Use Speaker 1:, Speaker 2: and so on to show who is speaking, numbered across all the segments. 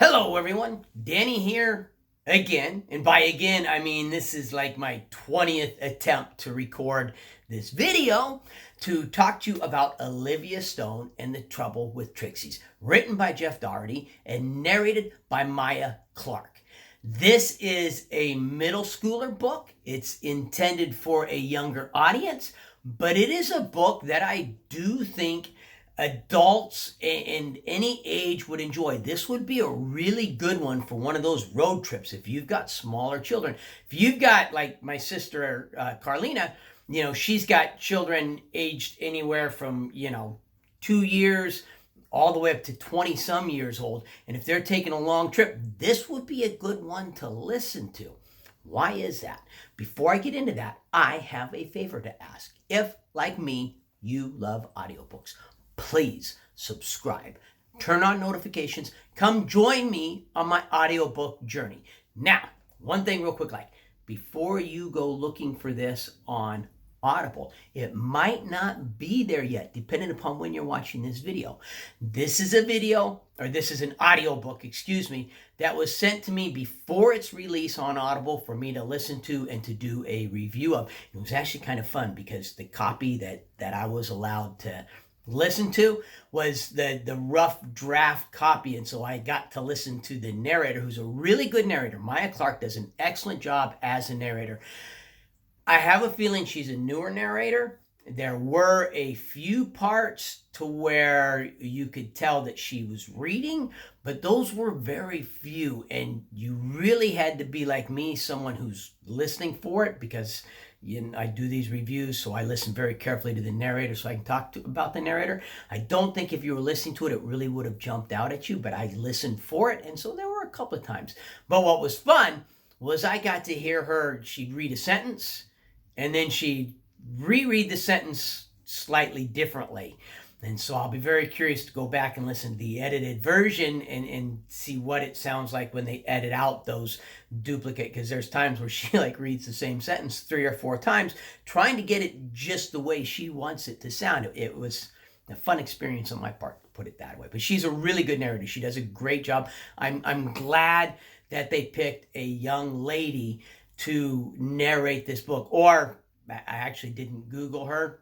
Speaker 1: Hello everyone, Danny here again, and by again I mean this is like my 20th attempt to record this video to talk to you about Olivia Stone and the Trouble with Trixies, written by Jeff Doherty and narrated by Mayah Clarke. This is a middle schooler book. It's intended for a younger audience, but it is a book that I do think adults and any age would enjoy. This would be a really good one for one of those road trips if you've got smaller children. If you've got, like my sister Carlina, she's got children aged anywhere from 2 years all the way up to 20 some years old, and if they're taking a long trip, this would be a good one to listen to. Why is that? Before I get into that, I have a favor to ask. If, like me, you love audiobooks, please subscribe, turn on notifications, come join me on my audiobook journey. Now, one thing real quick, before you go looking for this on Audible, it might not be there yet, depending upon when you're watching this video. This is an audiobook, that was sent to me before its release on Audible for me to listen to and to do a review of. It was actually kind of fun because the copy that I was allowed to listen to was the rough draft copy, and so I got to listen to the narrator, who's a really good narrator. Mayah Clarke does an excellent job as a narrator. I have a feeling she's a newer narrator. There were a few parts to where you could tell that she was reading, but those were very few, and you really had to be like me, someone who's listening for it, because I do these reviews, so I listen very carefully to the narrator so I can talk about the narrator. I don't think if you were listening to it, it really would have jumped out at you, but I listened for it, and so there were a couple of times. But what was fun was I got to hear her, she'd read a sentence, and then she'd reread the sentence slightly differently. And so I'll be very curious to go back and listen to the edited version and see what it sounds like when they edit out those duplicate, because there's times where she reads the same sentence 3 or 4 times, trying to get it just the way she wants it to sound. It was a fun experience on my part, to put it that way. But she's a really good narrator. She does a great job. I'm glad that they picked a young lady to narrate this book. Or I actually didn't Google her,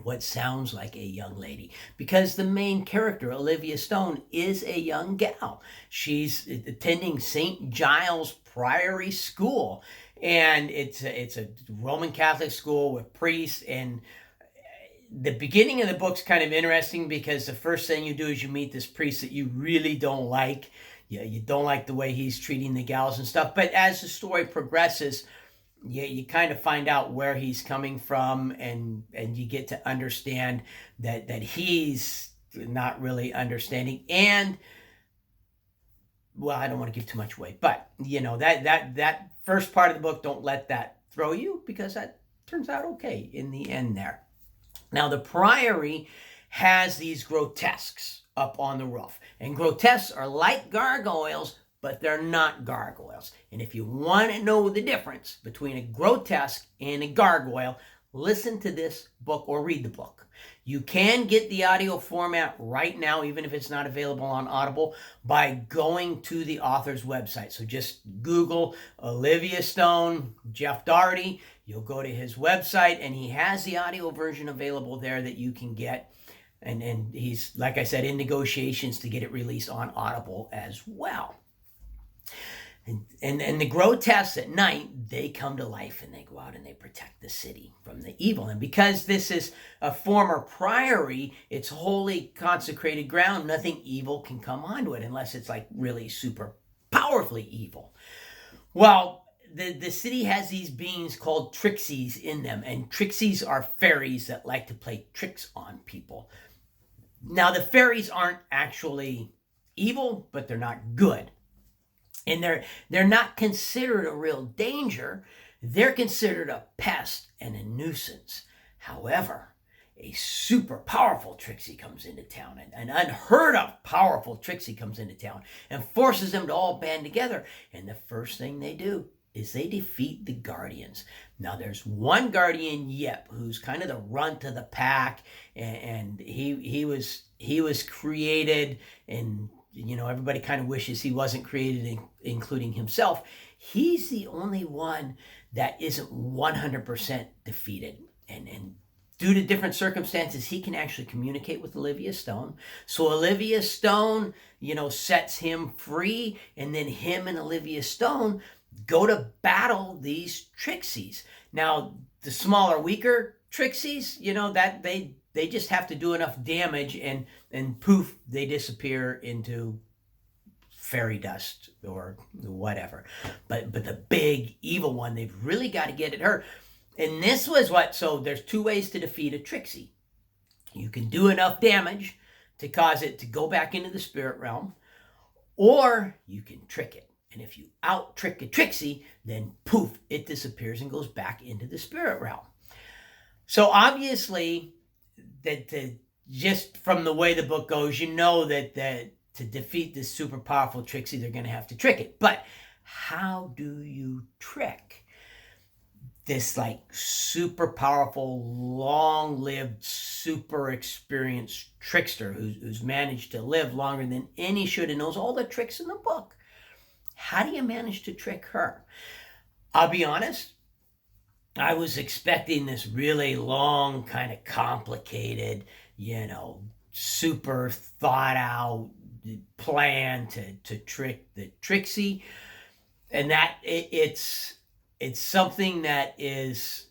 Speaker 1: what sounds like a young lady, because the main character, Olivia Stone, is a young gal. She's attending St. Giles Priory School, and it's a Roman Catholic school with priests. And the beginning of the book's kind of interesting because the first thing you do is you meet this priest that you really don't like. You don't like the way he's treating the gals and stuff, but as the story progresses, you kind of find out where he's coming from, and you get to understand that he's not really understanding. And, well, I don't want to give too much away, but that first part of the book, don't let that throw you, because that turns out okay in the end there. Now, the Priory has these grotesques up on the roof, and grotesques are like gargoyles, but they're not gargoyles. And if you want to know the difference between a grotesque and a gargoyle, listen to this book or read the book. You can get the audio format right now, even if it's not available on Audible, by going to the author's website. So just Google Olivia Stone, Jeff Doherty. You'll go to his website, and he has the audio version available there that you can get. And he's, like I said, in negotiations to get it released on Audible as well. And the grotesques at night, they come to life, and they go out and they protect the city from the evil. And because this is a former priory, it's holy consecrated ground. Nothing evil can come onto it unless it's really super powerfully evil. Well, the city has these beings called Trixies in them, and Trixies are fairies that like to play tricks on people. Now, the fairies aren't actually evil, but they're not good. And they're not considered a real danger. They're considered a pest and a nuisance. However, a super powerful Trixie comes into town, an unheard of powerful Trixie comes into town and forces them to all band together. And the first thing they do is they defeat the Guardians. Now, there's one Guardian, Yep, who's kind of the runt of the pack, and he was created, and everybody kind of wishes he wasn't created, including himself. He's the only one that isn't 100% defeated. And due to different circumstances, he can actually communicate with Olivia Stone. So Olivia Stone, sets him free, and then him and Olivia Stone go to battle these Trixies. Now, the smaller, weaker Trixies, that they just have to do enough damage, and poof, they disappear into fairy dust or whatever. But the big evil one, they've really got to get at her. And this was so there's two ways to defeat a Trixie. You can do enough damage to cause it to go back into the spirit realm, or you can trick it. And if you out-trick a Trixie, then poof, it disappears and goes back into the spirit realm. So obviously, just from the way the book goes, that to defeat this super powerful Trixie, they're going to have to trick it. But how do you trick this super powerful, long-lived, super experienced trickster who's managed to live longer than any should and knows all the tricks in the book? How do you manage to trick her? I'll be honest, I was expecting this really long, kind of complicated, super thought out plan to trick the Trixie. And that it's something that is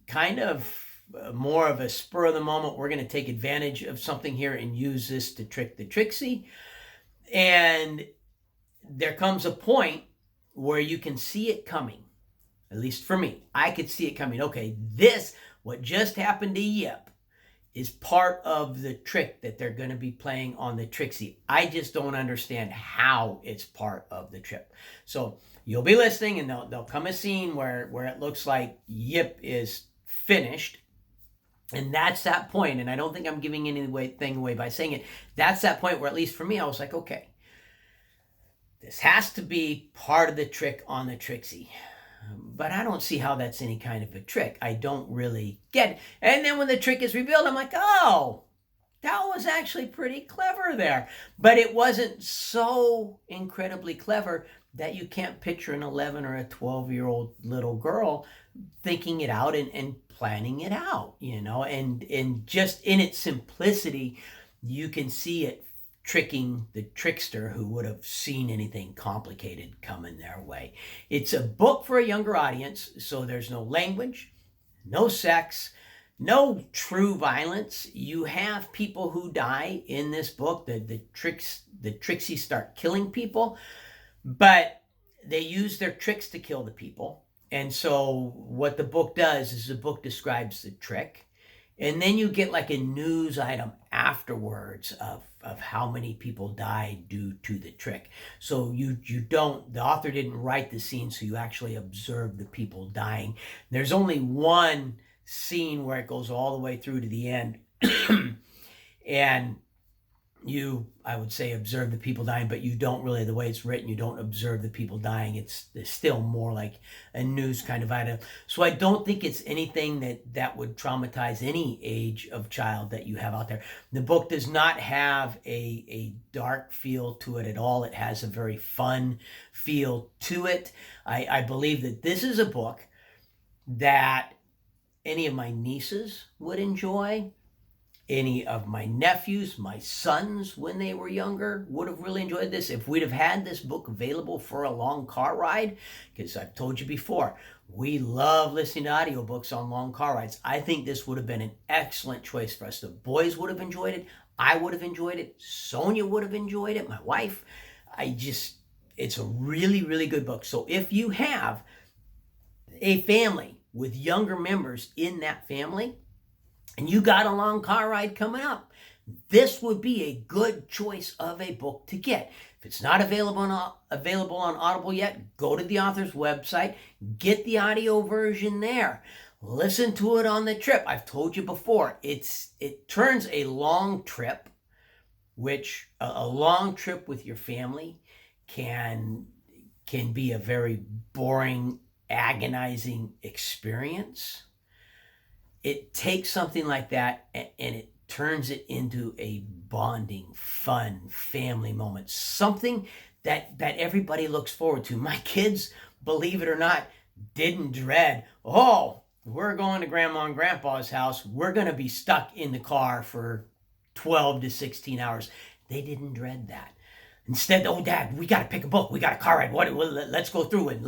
Speaker 1: kind of more of a spur of the moment. We're going to take advantage of something here and use this to trick the Trixie. And there comes a point where you can see it coming. At least for me, I could see it coming. Okay, what just happened to Yip, is part of the trick that they're going to be playing on the Trixie. I just don't understand how it's part of the trip. So you'll be listening, and there'll come a scene where it looks like Yip is finished. And that's that point, and I don't think I'm giving anything away by saying it. That's that point where, at least for me, I was like, okay, this has to be part of the trick on the Trixie. But I don't see how that's any kind of a trick. I don't really get it. And then when the trick is revealed, I'm like, oh, that was actually pretty clever there. But it wasn't so incredibly clever that you can't picture an 11 or a 12-year-old little girl thinking it out and planning it out, and just in its simplicity, you can see it tricking the trickster who would have seen anything complicated coming their way. It's a book for a younger audience, so there's no language, no sex, no true violence. You have people who die in this book. The Trixies start killing people, but they use their tricks to kill the people. And so what the book does is the book describes the trick, and then you get a news item afterwards of how many people died due to the trick. So the author didn't write the scene, so you actually observe the people dying. There's only one scene where it goes all the way through to the end. And I would say, observe the people dying, but you don't really, the way it's written, you don't observe the people dying. It's still more like a news kind of item. So I don't think it's anything that would traumatize any age of child that you have out there. The book does not have a dark feel to it at all. It has a very fun feel to it. I believe that this is a book that any of my nieces would enjoy. Any of my nephews, my sons, when they were younger, would have really enjoyed this. If we'd have had this book available for a long car ride, because I've told you before, we love listening to audiobooks on long car rides. I think this would have been an excellent choice for us. The boys would have enjoyed it. I would have enjoyed it. Sonia would have enjoyed it. My wife. It's a really, really good book. So if you have a family with younger members in that family, and you got a long car ride coming up, this would be a good choice of a book to get. If it's not available on Audible yet, go to the author's website, get the audio version there. Listen to it on the trip. I've told you before, it turns a long trip, which a long trip with your family can be a very boring, agonizing experience. It takes something like that and it turns it into a bonding, fun family moment. Something that everybody looks forward to. My kids, believe it or not, didn't dread, oh, we're going to Grandma and Grandpa's house. We're going to be stuck in the car for 12 to 16 hours. They didn't dread that. Instead, oh, Dad, we got to pick a book. We got a car ride. Let's go through it.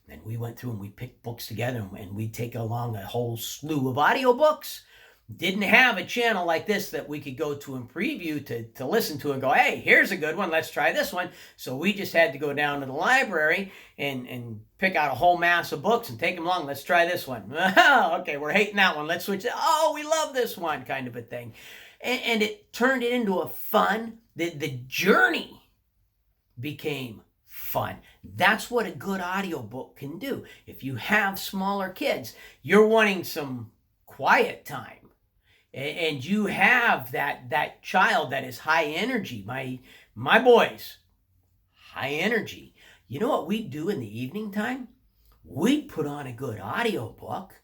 Speaker 1: And we went through and we picked books together, and we'd take along a whole slew of audiobooks. Didn't have a channel like this that we could go to and preview to listen to and go, hey, here's a good one. Let's try this one. So we just had to go down to the library and pick out a whole mass of books and take them along. Let's try this one. Okay, we're hating that one. Let's switch. Oh, we love this one, kind of a thing. And it turned it into a fun. The journey became fun. That's what a good audiobook can do. If you have smaller kids, you're wanting some quiet time, and you have that child that is high energy. My boys, high energy. You know what we do in the evening time? We'd put on a good audiobook,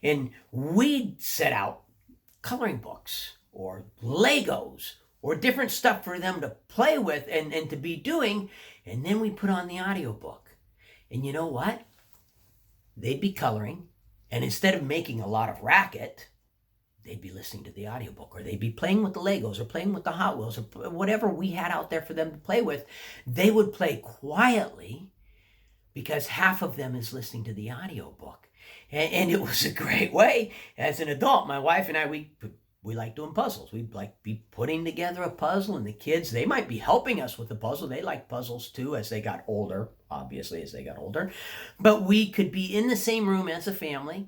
Speaker 1: and we'd set out coloring books or Legos or different stuff for them to play with and to be doing, and then we put on the audiobook. And you know what? They'd be coloring, and instead of making a lot of racket, they'd be listening to the audiobook, or they'd be playing with the Legos or playing with the Hot Wheels or whatever we had out there for them to play with. They would play quietly because half of them is listening to the audiobook. And it was a great way. As an adult, my wife and I, we like doing puzzles. We'd like be putting together a puzzle, and the kids, they might be helping us with the puzzle. They like puzzles too as they got older, obviously as they got older. But we could be in the same room as a family,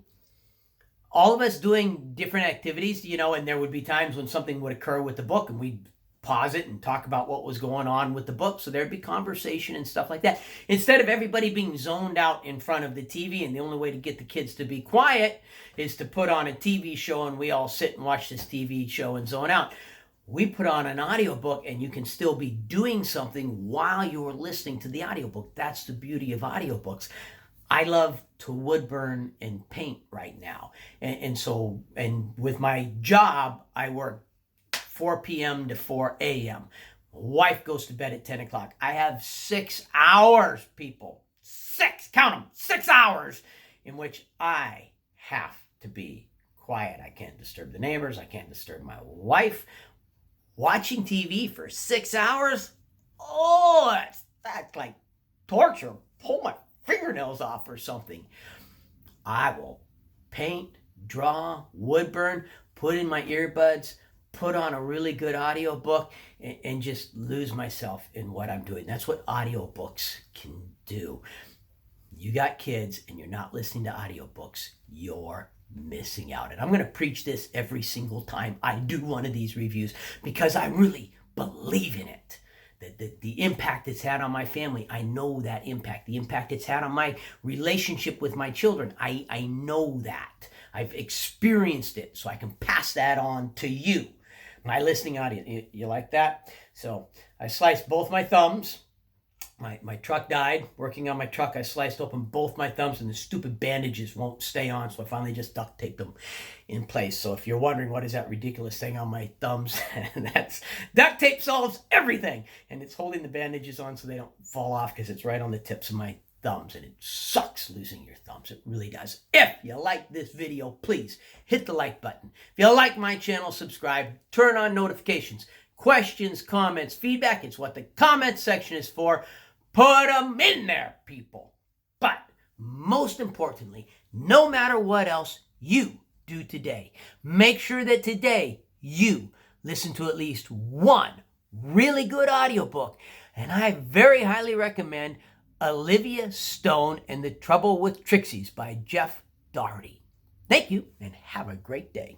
Speaker 1: all of us doing different activities, and there would be times when something would occur with the book, and we'd pause it and talk about what was going on with the book. So there'd be conversation and stuff like that. Instead of everybody being zoned out in front of the TV, and the only way to get the kids to be quiet is to put on a TV show and we all sit and watch this TV show and zone out. We put on an audiobook, and you can still be doing something while you're listening to the audiobook. That's the beauty of audiobooks. I love to wood burn and paint right now. And with my job, I work 4 p.m. to 4 a.m. My wife goes to bed at 10 o'clock. I have 6 hours, people. 6, count them, 6 hours in which I have to be quiet. I can't disturb the neighbors. I can't disturb my wife. Watching TV for 6 hours? Oh, that's like torture. Pull my fingernails off or something. I will paint, draw, wood burn, put in my earbuds, put on a really good audiobook, and just lose myself in what I'm doing. That's what audiobooks can do. You got kids and you're not listening to audiobooks, you're missing out. And I'm going to preach this every single time I do one of these reviews, because I really believe in it. The impact it's had on my family, I know that impact. The impact it's had on my relationship with my children, I know that. I've experienced it, so I can pass that on to you, my listening audience. You like that? So I sliced both my thumbs. My truck died. Working on my truck, I sliced open both my thumbs, and the stupid bandages won't stay on, so I finally just duct taped them in place. So if you're wondering what is that ridiculous thing on my thumbs, that's duct tape solves everything. And it's holding the bandages on so they don't fall off, because it's right on the tips of my thumbs, and it sucks losing your thumbs. It really does. If you like this video, please hit the like button. If you like my channel, subscribe, turn on notifications. Questions, comments, feedback, it's what the comment section is for. Put them in there, people. But most importantly, no matter what else you do today, make sure that today you listen to at least one really good audiobook. And I very highly recommend Olivia Stone and the Trouble with Trixies by Doherty. Thank you, and have a great day.